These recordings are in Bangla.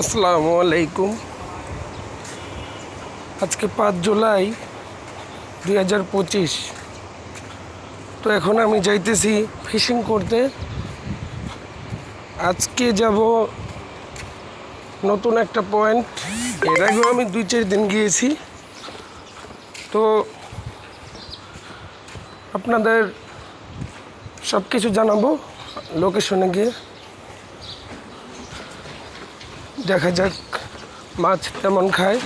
আসসালামু আলাইকুম। আজকে 5 জুলাই 2025। তো এখন আমি যাইতেছি ফিশিং করতে। আজকে যাব নতুন একটা পয়েন্ট। এর আগেও আমি 2-4 দিন গিয়েছি। তো আপনাদের সব কিছু জানাবো লোকেশনে গিয়ে। দেখা যাক মাছ তেমন খায়।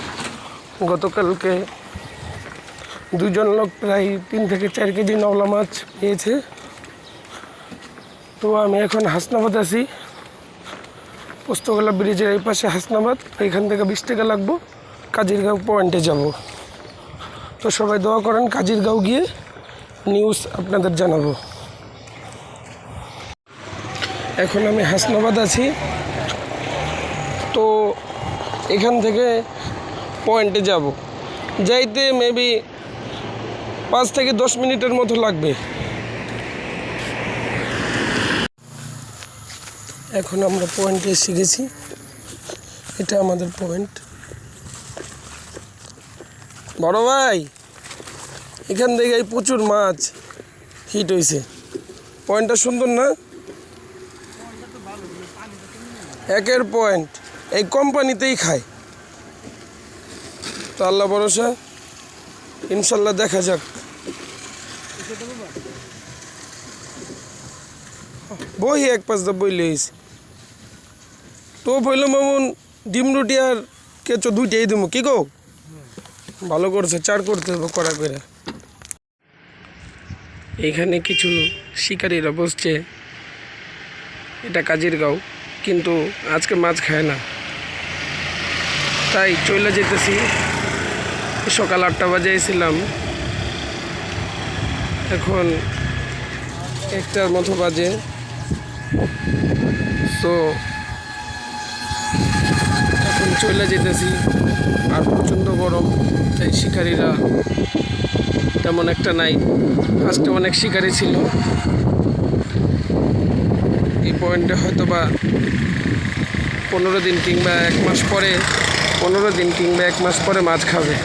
গতকালকে 2 জন লোক প্রায় 3 থেকে 4 কেজি নওলা মাছ পেয়েছে। তো আমি এখন হাসনাবাদ আছি। পোস্তগোলা ব্রিজের এই পাশে হাসনাবাদ। এখান থেকে 20 টাকা লাগবো। কাজিরগাঁও পয়েন্টে যাব। তো সবাই দোয়া করেন, কাজিরগাঁও গিয়ে নিউজ আপনাদের জানাবো। এখন আমি হাসনাবাদ আছি। তো এখান থেকে পয়েন্টে যাব। যাইতে মেবি 5 থেকে 10 মিনিটের মতো লাগবে। এখন আমরা পয়েন্টে এসে গেছি। এটা আমাদের পয়েন্ট। বড় ভাই, এখান থেকে প্রচুর মাছ হিট হয়েছে। পয়েন্টটা সুন্দর না? একের পয়েন্ট এই কোম্পানিতেই খায়। তো আল্লাহ ভরসা, ইনশাল্লাহ দেখা যাক। বই এক পাঁচ দা বই লইছি। তো বইল মামুন ডিম রুটি আর কেঁচো 2টাই দেবো। কি গো, ভালো করছে, 4 করতে হবে কড়া করে। এখানে কিছু শিকারীরা বসছে। এটা কাজিরগাঁও, কিন্তু আজকে মাছ খায় না, তাই চলে যেতেছি। সকাল 8টা বাজে এসেছিলাম, এখন 1টার মতো বাজে। তো এখন চলে যেতেছি। আর প্রচণ্ড গরম, তাই শিকারীরা তেমন একটা নাই। আজকে অনেক শিকারী ছিল। এই পয়েন্টে হয়তো বা 15 দিন কিংবা 1 মাস পরে 15 দিন কিংবা 1 মাস পরে মাছ খাবে।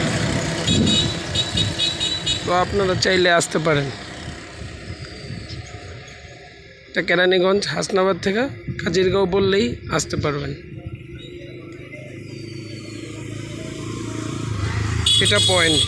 তো আপনারা চাইলে আসতে পারেন। এটা কেরানীগঞ্জ হাসনাবাদ থেকে কাজিরগাঁও বললেই আসতে পারবেন। এটা পয়েন্ট।